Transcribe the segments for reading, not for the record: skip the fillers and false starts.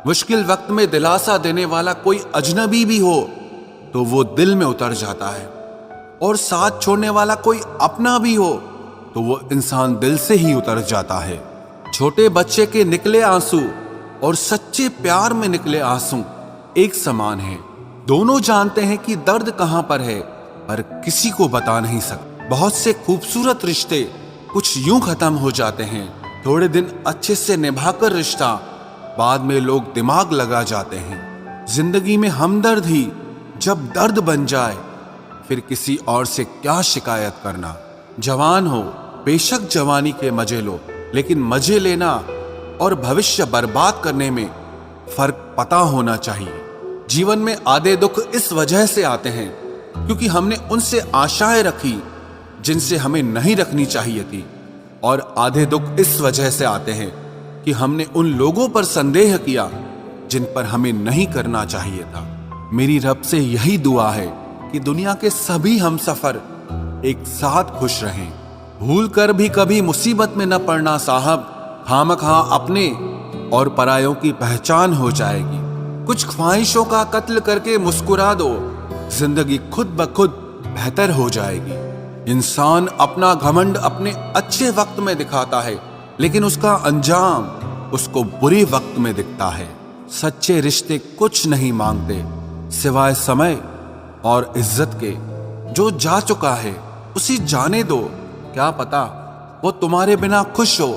मुश्किल वक्त में दिलासा देने वाला कोई अजनबी भी हो तो वो दिल में उतर जाता है, और साथ छोड़ने वाला कोई अपना भी हो तो वो इंसान दिल से ही उतर जाता है। छोटे बच्चे के निकले आंसू और सच्चे प्यार में निकले आंसू एक समान हैं। दोनों जानते हैं कि दर्द कहां पर है, पर किसी को बता नहीं सकते। बहुत से खूबसूरत रिश्ते कुछ यूं खत्म हो जाते हैं, थोड़े दिन अच्छे से निभाकर रिश्ता, बाद में लोग दिमाग लगा जाते हैं। जिंदगी में हमदर्द ही जब दर्द बन जाए, फिर किसी और से क्या शिकायत करना। जवान हो, बेशक जवानी के मजे लो, लेकिन मजे लेना और भविष्य बर्बाद करने में फर्क पता होना चाहिए। जीवन में आधे दुख इस वजह से आते हैं क्योंकि हमने उनसे आशाएं रखी जिनसे हमें नहीं रखनी चाहिए थी, और आधे दुख इस वजह से आते हैं कि हमने उन लोगों पर संदेह किया जिन पर हमें नहीं करना चाहिए था। मेरी रब से यही दुआ है कि दुनिया के सभी हमसफर एक साथ खुश रहें। भूल कर भी कभी मुसीबत में न पड़ना साहब, खामखा अपने और परायों की पहचान हो जाएगी। कुछ ख्वाहिशों का कत्ल करके मुस्कुरा दो, जिंदगी खुद ब खुद बेहतर हो जाएगी। इंसान अपना घमंड अपने अच्छे वक्त में दिखाता है, लेकिन उसका अंजाम उसको बुरे वक्त में दिखता है। सच्चे रिश्ते कुछ नहीं मांगते सिवाय समय और इज्जत के। जो जा चुका है उसी जाने दो, क्या पता वो तुम्हारे बिना खुश हो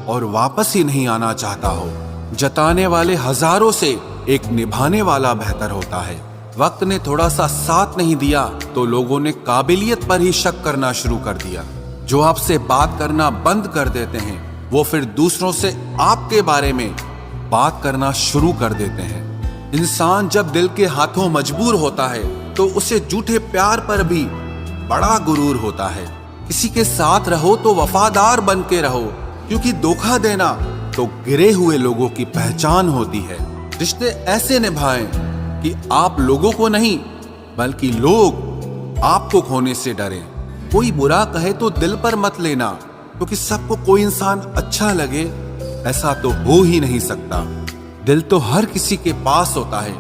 और वापस ही नहीं आना चाहता हो। जताने वाले हजारों से एक निभाने वाला बेहतर होता है। वक्त ने थोड़ा सा साथ नहीं दिया तो लोगों ने काबिलियत पर ही शक करना शुरू कर दिया। जो आपसे बात करना बंद कर देते हैं वो फिर दूसरों से आपके बारे में बात करना शुरू कर देते हैं। इंसान जब दिल के हाथों मजबूर होता है तो उसे झूठे प्यार पर भी बड़ा गुरूर होता है। किसी के साथ रहो तो वफादार बन के रहो, क्योंकि धोखा देना तो गिरे हुए लोगों की पहचान होती है। रिश्ते ऐसे निभाएं कि आप लोगों को नहीं बल्कि लोग आपको खोने से डरें। कोई बुरा कहे तो दिल पर मत लेना, क्योंकि सबको कोई इंसान अच्छा लगे ऐसा तो हो ही नहीं सकता। दिल तो हर किसी के पास होता है,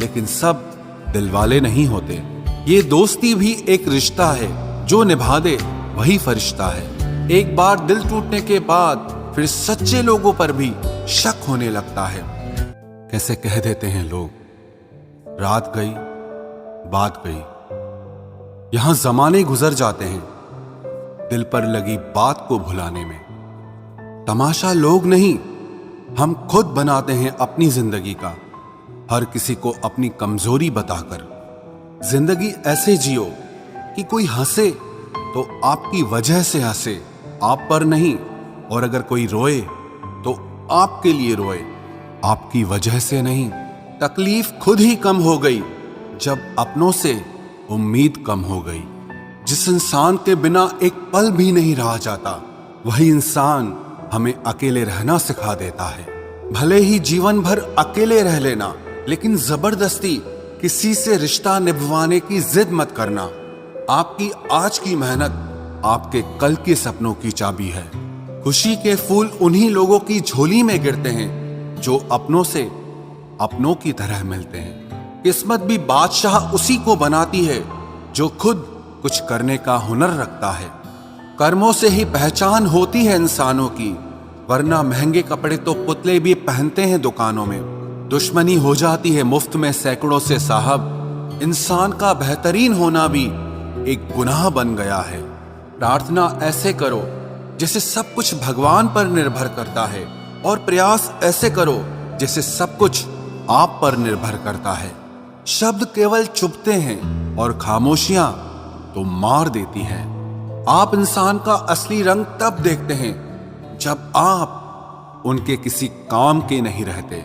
लेकिन सब दिल वाले नहीं होते। ये दोस्ती भी एक रिश्ता है, जो निभा दे वही फरिश्ता है। एक बार दिल टूटने के बाद फिर सच्चे लोगों पर भी शक होने लगता है। कैसे कह देते हैं लोग, रात गई बात गई। यहां जमाने गुजर जाते हैं दिल पर लगी बात को भुलाने में। तमाशा लोग नहीं, हम खुद बनाते हैं अपनी जिंदगी का, हर किसी को अपनी कमजोरी बताकर। जिंदगी ऐसे जियो कि कोई हंसे तो आपकी वजह से हंसे, आप पर नहीं, और अगर कोई रोए तो आपके लिए रोए, आपकी वजह से नहीं। तकलीफ खुद ही कम हो गई जब अपनों से उम्मीद कम हो गई। जिस इंसान के बिना एक पल भी नहीं रहा जाता, वही इंसान हमें अकेले रहना सिखा देता है। भले ही जीवन भर अकेले रह लेना, लेकिन जबरदस्ती किसी से रिश्ता निभवाने की जिद मत करना। आपकी आज की मेहनत आपके कल के सपनों की चाबी है। खुशी के फूल उन्हीं लोगों की झोली में गिरते हैं जो अपनों से अपनों की तरह मिलते हैं। किस्मत भी बादशाह उसी को बनाती है जो खुद कुछ करने का हुनर रखता है। कर्मों से ही पहचान होती है इंसानों की, वरना महंगे कपड़े तो पुतले भी पहनते हैं दुकानों में। दुश्मनी हो जाती है मुफ्त में सैकड़ों से साहब। इंसान का बेहतरीन होना भी एक गुनाह बन गया है। प्रार्थना ऐसे करो जैसे सब कुछ भगवान पर निर्भर करता है, और प्रयास ऐसे करो जैसे सब कुछ आप पर निर्भर करता है। शब्द केवल चुभते हैं और खामोशियां तो मार देती हैं। आप इंसान का असली रंग तब देखते हैं जब आप उनके किसी काम के नहीं रहते।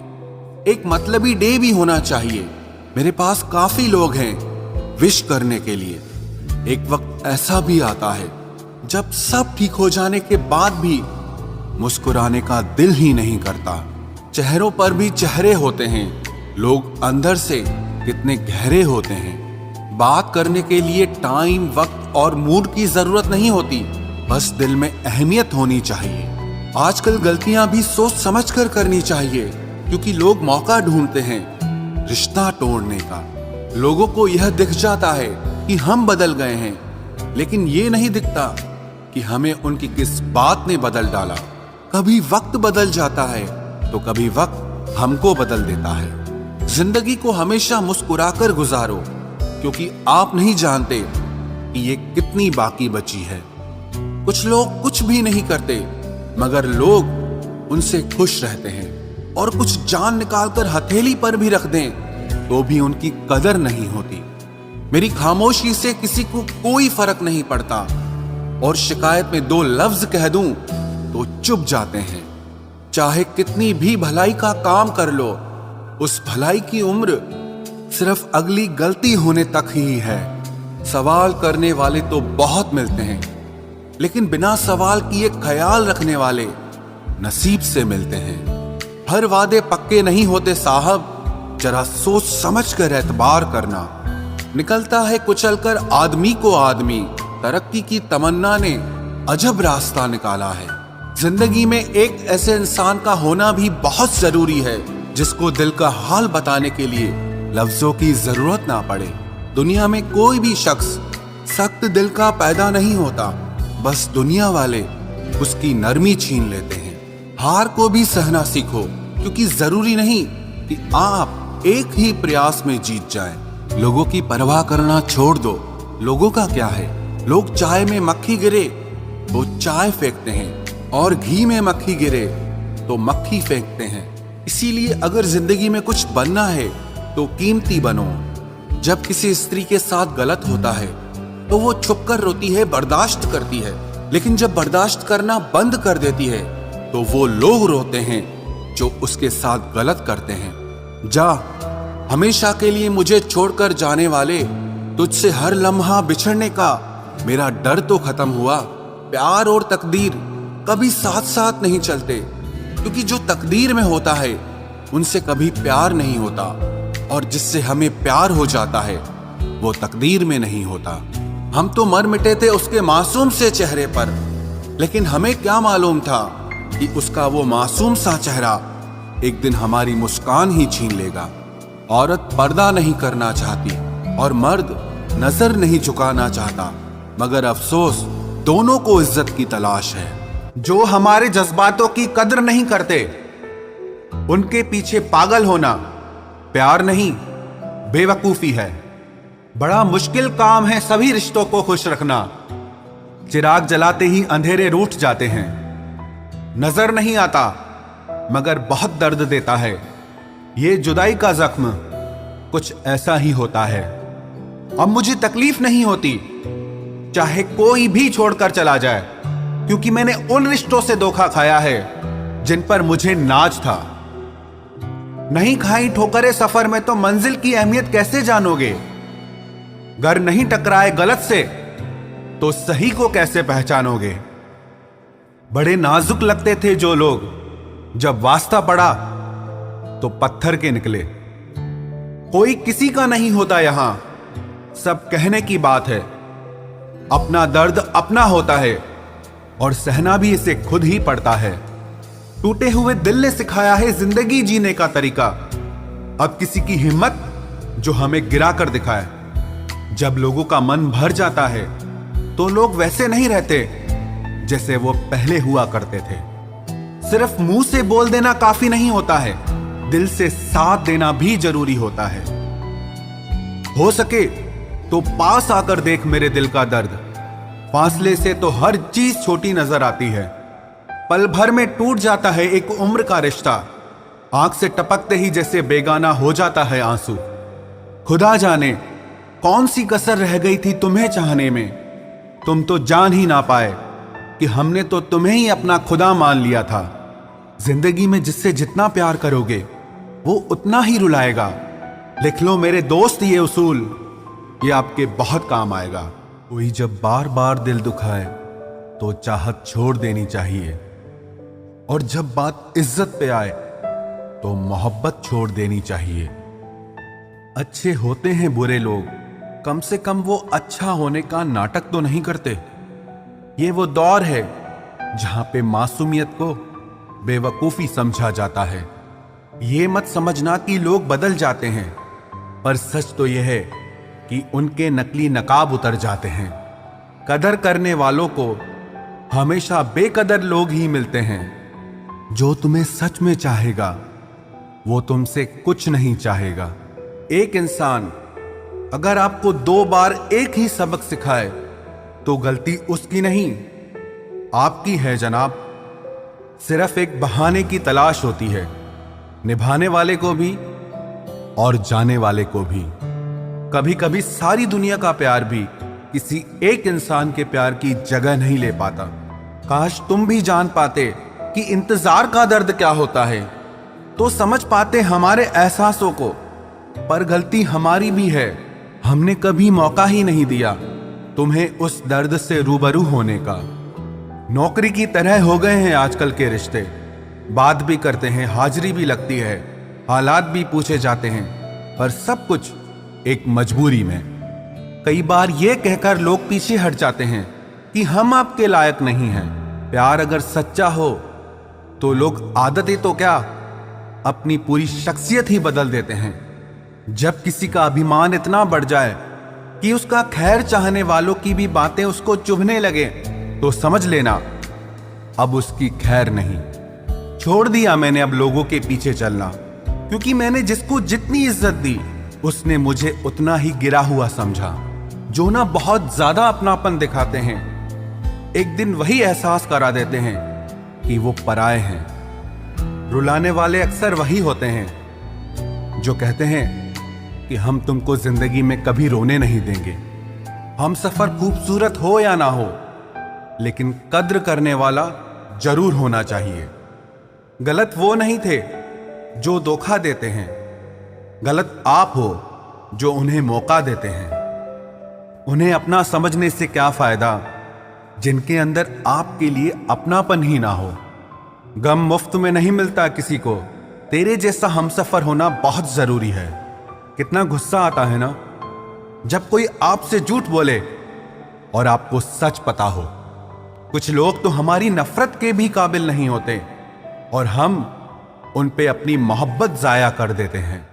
एक मतलबी डे भी होना चाहिए। मेरे पास काफी लोग हैं विश करने के लिए। एक वक्त ऐसा भी आता है जब सब ठीक हो जाने के बाद भी मुस्कुराने का दिल ही नहीं करता। चेहरों पर भी चेहरे होते हैं, लोग अंदर से कितने गहरे होते हैं। बात करने के लिए टाइम, वक्त और मूड की जरूरत नहीं होती, बस दिल में अहमियत होनी चाहिए। आजकल गलतियां भी सोच समझ कर करनी चाहिए, क्योंकि लोग मौका ढूंढते हैं रिश्ता तोड़ने का। लोगों को यह दिख जाता है कि हम बदल गए हैं, लेकिन ये नहीं दिखता कि हमें उनकी किस बात ने बदल डाला। कभी वक्त बदल जाता है तो कभी वक्त हमको बदल देता है। जिंदगी को हमेशा मुस्कुराकर गुजारो, क्योंकि आप नहीं जानते कि ये कितनी बाकी बची है। कुछ लोग कुछ भी नहीं करते, मगर लोग उनसे खुश रहते हैं, और कुछ जान निकालकर हथेली पर भी रख दें तो भी उनकी कदर नहीं होती। मेरी खामोशी से किसी को कोई फर्क नहीं पड़ता, और शिकायत में 2 लफ्ज कह दूं तो चुप जाते हैं। चाहे कितनी भी भलाई का काम कर लो, उस भलाई की उम्र सिर्फ अगली गलती होने तक ही है। सवाल करने वाले तो बहुत मिलते हैं, लेकिन बिना सवाल किए ख्याल रखने वाले नसीब से मिलते हैं। हर वादे पक्के नहीं होते साहब, जरा सोच समझ कर एतबार करना। निकलता है कुचलकर आदमी को आदमी, तरक्की की तमन्ना ने अजब रास्ता निकाला है। जिंदगी में एक ऐसे इंसान का होना भी बहुत जरूरी है जिसको दिल का हाल बताने के लिए लफ्जों की जरूरत ना पड़े। दुनिया में कोई भी शख्स सख्त दिल का पैदा नहीं होता, बस दुनिया वाले उसकी नरमी छीन लेते हैं। हार को भी सहना सीखो, क्योंकि जरूरी नहीं कि आप एक ही प्रयास में जीत जाएं। लोगों की परवाह करना छोड़ दो। लोगों का क्या है? लोग चाय में मक्खी गिरे तो चाय फेंकते हैं, और घी में मक्खी गिरे तो मक्खी फेंकते हैं। इसीलिए अगर जिंदगी में कुछ बनना है तो कीमती बनो। जब किसी स्त्री के साथ गलत होता है तो वो छुपकर रोती है, बर्दाश्त करती है, लेकिन जब बर्दाश्त करना बंद कर देती है तो वो लोग रोते हैं जो उसके साथ गलत करते हैं। जा, हमेशा के लिए मुझे छोड़कर जाने वाले, तुझसे हर लम्हा बिछड़ने का मेरा डर तो खत्म हुआ। प्यार और तकदीर कभी साथ साथ नहीं चलते, क्योंकि जो तकदीर में होता है उनसे कभी प्यार नहीं होता, और जिससे हमें प्यार हो जाता है वो तकदीर में नहीं होता। हम तो मर मिटे थे उसके मासूम से चेहरे पर, लेकिन हमें क्या मालूम था कि उसका वो मासूम सा चेहरा एक दिन हमारी मुस्कान ही छीन लेगा। औरत पर्दा नहीं करना चाहती और मर्द नजर नहीं झुकाना चाहता, मगर अफसोस दोनों को इज्जत की तलाश है। जो हमारे जज्बातों की कद्र नहीं करते, उनके पीछे पागल होना प्यार नहीं, बेवकूफी है। बड़ा मुश्किल काम है सभी रिश्तों को खुश रखना। चिराग जलाते ही अंधेरे रूठ जाते हैं। नजर नहीं आता मगर बहुत दर्द देता है। ये जुदाई का जख्म कुछ ऐसा ही होता है। अब मुझे तकलीफ नहीं होती चाहे कोई भी छोड़कर चला जाए, क्योंकि मैंने उन रिश्तों से धोखा खाया है जिन पर मुझे नाज था। नहीं खाई ठोकरें सफर में तो मंजिल की अहमियत कैसे जानोगे? गर नहीं टकराए गलत से तो सही को कैसे पहचानोगे? बड़े नाजुक लगते थे जो लोग, जब वास्ता पड़ा तो पत्थर के निकले। कोई किसी का नहीं होता यहां, सब कहने की बात है। अपना दर्द अपना होता है और सहना भी इसे खुद ही पड़ता है। टूटे हुए दिल ने सिखाया है जिंदगी जीने का तरीका। अब किसी की हिम्मत जो हमें गिरा कर दिखाए। जब लोगों का मन भर जाता है तो लोग वैसे नहीं रहते जैसे वो पहले हुआ करते थे। सिर्फ मुंह से बोल देना काफी नहीं होता है, दिल से साथ देना भी जरूरी होता है। हो सके तो पास आकर देख मेरे दिल का दर्द। फासले से तो हर चीज छोटी नजर आती है। पल भर में टूट जाता है एक उम्र का रिश्ता। आंख से टपकते ही जैसे बेगाना हो जाता है आंसू। खुदा जाने कौन सी कसर रह गई थी तुम्हें चाहने में। तुम तो जान ही ना पाए कि हमने तो तुम्हें ही अपना खुदा मान लिया था। जिंदगी में जिससे जितना प्यार करोगे वो उतना ही रुलाएगा। लिख लो मेरे दोस्त ये उसूल, ये आपके बहुत काम आएगा। कोई जब बार बार दिल दुखाए तो चाहत छोड़ देनी चाहिए, और जब बात इज्जत पे आए तो मोहब्बत छोड़ देनी चाहिए। अच्छे होते हैं बुरे लोग, कम से कम वो अच्छा होने का नाटक तो नहीं करते। ये वो दौर है जहां पे मासूमियत को बेवकूफी समझा जाता है। ये मत समझना कि लोग बदल जाते हैं, पर सच तो यह है कि उनके नकली नकाब उतर जाते हैं। कदर करने वालों को हमेशा बेकदर लोग ही मिलते हैं। जो तुम्हें सच में चाहेगा वो तुमसे कुछ नहीं चाहेगा। एक इंसान अगर आपको 2 बार एक ही सबक सिखाए तो गलती उसकी नहीं, आपकी है जनाब। सिर्फ एक बहाने की तलाश होती है, निभाने वाले को भी और जाने वाले को भी। कभी कभी सारी दुनिया का प्यार भी किसी एक इंसान के प्यार की जगह नहीं ले पाता। काश तुम भी जान पाते कि इंतजार का दर्द क्या होता है, तो समझ पाते हमारे एहसासों को। पर गलती हमारी भी है, हमने कभी मौका ही नहीं दिया तुम्हें उस दर्द से रूबरू होने का। नौकरी की तरह हो गए हैं आजकल के रिश्ते। बात भी करते हैं, हाजिरी भी लगती है, हालात भी पूछे जाते हैं, पर सब कुछ एक मजबूरी में। कई बार ये कहकर लोग पीछे हट जाते हैं कि हम आपके लायक नहीं हैं। प्यार अगर सच्चा हो तो लोग आदतें तो क्या, अपनी पूरी शख्सियत ही बदल देते हैं। जब किसी का अभिमान इतना बढ़ जाए कि उसका खैर चाहने वालों की भी बातें उसको चुभने लगे, तो समझ लेना अब उसकी खैर नहीं। छोड़ दिया मैंने अब लोगों के पीछे चलना, क्योंकि मैंने जिसको जितनी इज्जत दी उसने मुझे उतना ही गिरा हुआ समझा। जो ना बहुत ज्यादा अपनापन दिखाते हैं, एक दिन वही एहसास करा देते हैं कि वो पराए हैं। रुलाने वाले अक्सर वही होते हैं जो कहते हैं कि हम तुमको जिंदगी में कभी रोने नहीं देंगे। हम सफर खूबसूरत हो या ना हो, लेकिन कद्र करने वाला जरूर होना चाहिए। गलत वो नहीं थे जो धोखा देते हैं, गलत आप हो जो उन्हें मौका देते हैं। उन्हें अपना समझने से क्या फायदा जिनके अंदर आपके लिए अपनापन ही ना हो। गम मुफ्त में नहीं मिलता किसी को, तेरे जैसा हमसफर होना बहुत जरूरी है। कितना गुस्सा आता है ना जब कोई आपसे झूठ बोले और आपको सच पता हो। कुछ लोग तो हमारी नफरत के भी काबिल नहीं होते और हम उन पे अपनी मोहब्बत जाया कर देते हैं।